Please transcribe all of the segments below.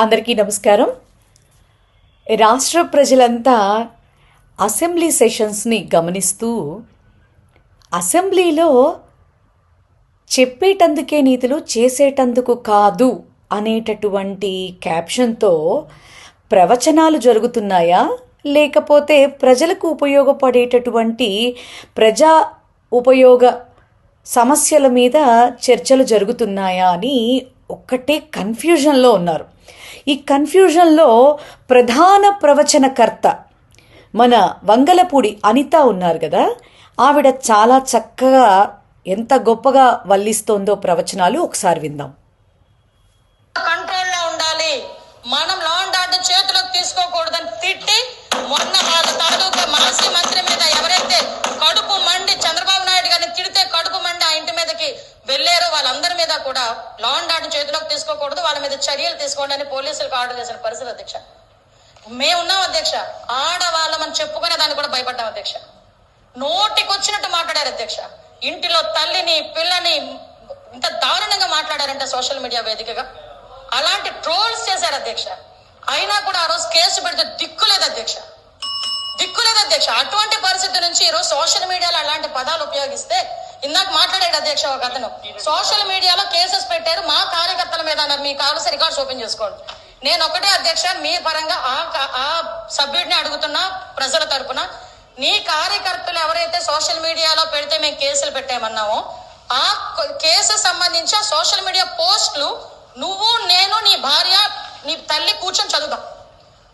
అందరికీ నమస్కారం. రాష్ట్ర ప్రజలంతా అసెంబ్లీ సెషన్స్ని గమనిస్తూ అసెంబ్లీలో చెప్పేటందుకే నీతులు చేసేటందుకు కాదు అనేటటువంటి క్యాప్షన్తో ప్రవచనాలు జరుగుతున్నాయా, లేకపోతే ప్రజలకు ఉపయోగపడేటటువంటి ప్రజా ఉపయోగ సమస్యల మీద చర్చలు జరుగుతున్నాయా అని ఒక్కటే కన్ఫ్యూజన్లో ఉన్నారు. ఈ కన్ఫ్యూజన్లో ప్రధాన ప్రవచనకర్త మన వంగలపూడి అనిత ఉన్నారు కదా, ఆవిడ చాలా చక్కగా ఎంత గొప్పగా వల్లిస్తోందో ప్రవచనాలు ఒకసారి విందాం. కంట్రోల్లో ఉండాలి, మనం లా అండ్ ఆర్డర్ చేతిలోకి తీసుకోకూడదని తిట్టి మొన్న వాళ్ళ తాలూకా మాజీ మంత్రి మీద ఎవరైతే కడుపు మండి చంద్రబాబు నాయుడు గారిని తిడితే కడుపు మండి ఆ ఇంటి మీదకి వెళ్ళారో వాళ్ళందరి మీద కూడా లా అండ్ ఆర్డర్ చేతిలోకి తీసుకోకూడదు, వాళ్ళ మీద చర్యలు తీసుకోండి అని పోలీసులకు ఆర్డర్ చేసిన పరిస్థితి అధ్యక్ష. మేమున్నాం అధ్యక్ష, ఆడవాళ్ళమని చెప్పుకునే దాన్ని కూడా భయపడ్డాం అధ్యక్ష. నోటికొచ్చినట్టు మాట్లాడారు అధ్యక్ష. ఇంటిలో తల్లిని పిల్లని ఇంత దారుణంగా మాట్లాడారంటే సోషల్ మీడియా వేదికగా అలాంటి ట్రోల్స్ చేశారు అధ్యక్ష. అయినా కూడా ఆ రోజు కేసు పెడితే దిక్కులేదు అధ్యక్ష. అటువంటి పరిస్థితి నుంచి ఈరోజు సోషల్ మీడియాలో అలాంటి పదాలు ఉపయోగిస్తే ఇందాక మాట్లాడాడు అధ్యక్ష ఒక అతను, సోషల్ మీడియాలో కేసెస్ పెట్టారు మా కార్యకర్తల మీద అన్నారు. మీ కావాల్సిన రికార్డ్స్ ఓపెన్ చేసుకోండి. నేను ఒకటే అధ్యక్ష, మీ పరంగా ఆ సభ్యుడిని అడుగుతున్నా ప్రజల తరపున, నీ కార్యకర్తలు ఎవరైతే సోషల్ మీడియాలో పెడితే మేము కేసులు పెట్టామన్నామో ఆ కేసు సంబంధించి ఆ సోషల్ మీడియా పోస్టులు నువ్వు నేను నీ భార్య నీ తల్లి కూర్చొని చదువుదాం.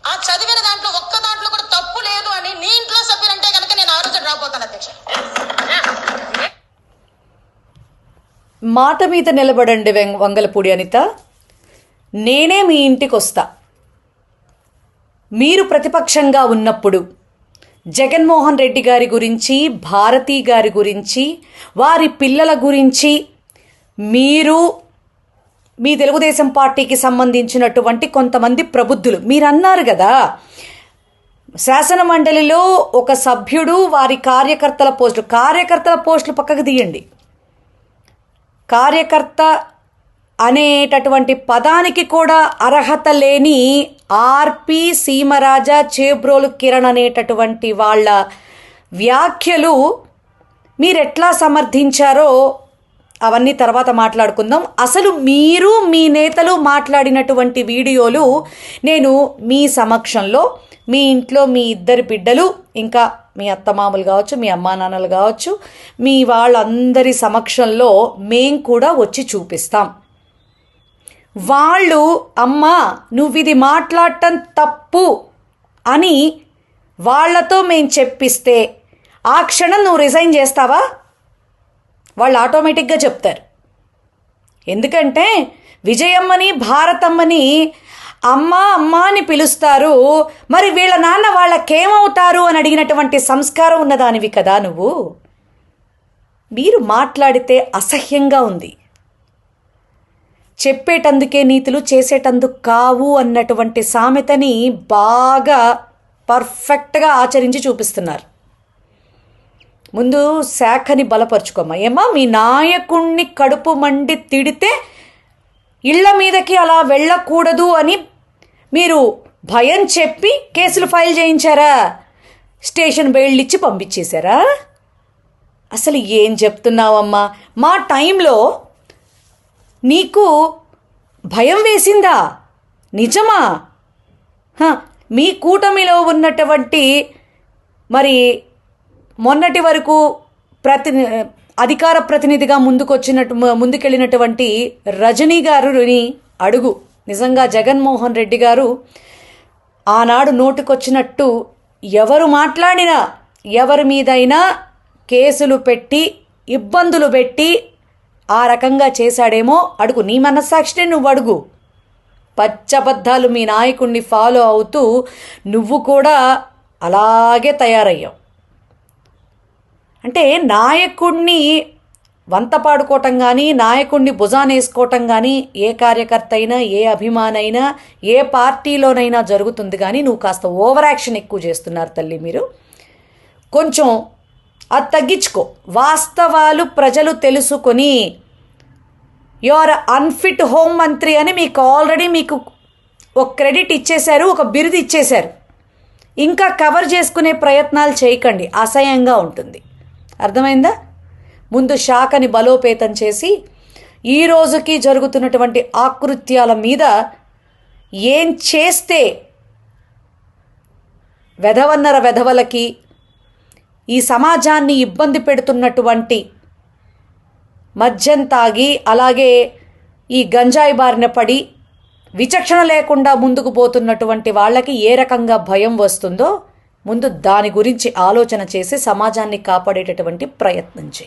ఆ చదివిన దాంట్లో ఒక్క దాంట్లో కూడా తప్పు లేదు అని నీ ఇంట్లో సభ్యులంటే కనుక నేను ఆ రోజు రాబోతాను అధ్యక్ష. మాట మీద నిలబడండి వంగలపూడి అనిత. నేనే మీ ఇంటికి వస్తా. మీరు ప్రతిపక్షంగా ఉన్నప్పుడు జగన్మోహన్ రెడ్డి గారి గురించి, భారతి గారి గురించి, వారి పిల్లల గురించి మీరు మీ తెలుగుదేశం పార్టీకి సంబంధించినటువంటి కొంతమంది ప్రబుద్ధులు మీరు అన్నారు కదా, శాసన మండలిలో ఒక సభ్యుడు వారి కార్యకర్తల పోస్టులు పక్కకు తీయండి. కార్యకర్త అనేటటువంటి పదానికి కూడా అర్హత లేని ఆర్పి సీమరాజా, చేబ్రోలు కిరణ్ అనేటటువంటి వాళ్ళ వ్యాఖ్యలు మీరెట్లా సమర్థించారో అవన్నీ తర్వాత మాట్లాడుకుందాం. అసలు మీరు మీ నేతలు మాట్లాడినటువంటి వీడియోలు నేను మీ సమక్షంలో, మీ ఇంట్లో మీ ఇద్దరు బిడ్డలు, ఇంకా మీ అత్తమామలు కావచ్చు, మీ అమ్మా నాన్నలు కావచ్చు, మీ వాళ్ళందరి సమక్షంలో మేం కూడా వచ్చి చూపిస్తాం. వాళ్ళు అమ్మా నువ్వు ఇది మాట్లాడటం తప్పు అని వాళ్ళతో మేము చెప్పిస్తే ఆ క్షణం నువ్వు రిజైన్ చేస్తావా? వాళ్ళు ఆటోమేటిక్గా చెప్తారు. ఎందుకంటే విజయమ్మని భారతమ్మని అమ్మ అమ్మ అని పిలుస్తారు, మరి వీళ్ళ నాన్న వాళ్ళకేమవుతారు అని అడిగినటువంటి సంస్కారం ఉన్నదానివి కదా నువ్వు. మీరు మాట్లాడితే అసహ్యంగా ఉంది. చెప్పేటందుకే నీతులు చేసేటందుకు కావు అన్నటువంటి సామెతని బాగా పర్ఫెక్ట్గా ఆచరించి చూపిస్తున్నారు. ముందు శాఖని బలపరుచుకోమ్మా. ఏమా మీ నాయకుణ్ణి కడుపు మండి తిడితే ఇళ్ల మీదకి అలా వెళ్ళకూడదు అని మీరు భయం చెప్పి కేసులు ఫైల్ చేయించారా? స్టేషన్ బెయిల్ ఇచ్చి పంపించేశారా? అసలు ఏం చెప్తున్నావమ్మా? మా టైంలో నీకు భయం వేసిందా? నిజమా? మీ కూటమిలో ఉన్నటువంటి మరి మొన్నటి వరకు అధికార ప్రతినిధిగా ముందుకెళ్ళినటువంటి రజనీ గారిని అడుగు. నిజంగా జగన్మోహన్ రెడ్డి గారు ఆనాడు నోటుకొచ్చినట్టు ఎవరు మాట్లాడినా, ఎవరి మీదైనా కేసులు పెట్టి ఇబ్బందులు పెట్టి ఆ రకంగా చేశాడేమో అడుగు. నీ మనస్సాక్షినే నువ్వు అడుగు. పచ్చబద్ధాలు మీ నాయకుడిని ఫాలో అవుతూ నువ్వు కూడా అలాగే తయారయ్యావు. అంటే నాయకుడిని వంత పాడుకోవటం కానీ, నాయకుడిని భుజానేసుకోవటం కానీ ఏ కార్యకర్త అయినా, ఏ అభిమానైనా, ఏ పార్టీలోనైనా జరుగుతుంది. కానీ నువ్వు కాస్త ఓవర్ యాక్షన్ ఎక్కువ చేస్తున్నారు తల్లి. మీరు కొంచెం అది తగ్గించుకో. వాస్తవాలు ప్రజలు తెలుసుకొని యు ఆర్ అన్ఫిట్ హోమ్ మంత్రి అని మీకు ఆల్రెడీ ఒక క్రెడిట్ ఇచ్చేశారు, ఒక బిరుదు ఇచ్చేశారు. ఇంకా కవర్ చేసుకునే ప్రయత్నాలు చేయకండి, అసహ్యంగా ఉంటుంది. అర్థమైందా? ముందు శాఖని బలోపేతం చేసి ఈ రోజుకి జరుగుతున్నటువంటి ఆకృత్యాల మీద ఏం చేస్తే వెధవన్నర వెధవలకి, ఈ సమాజాన్ని ఇబ్బంది పెడుతున్నటువంటి మద్యం తాగి అలాగే ఈ గంజాయి బారిన పడి విచక్షణ లేకుండా ముందుకు పోతున్నటువంటి వాళ్ళకి ఏ రకంగా భయం వస్తుందో ముందు దాని గురించి ఆలోచన చేసి సమాజాన్ని కాపాడేటటువంటి ప్రయత్నం చేయి.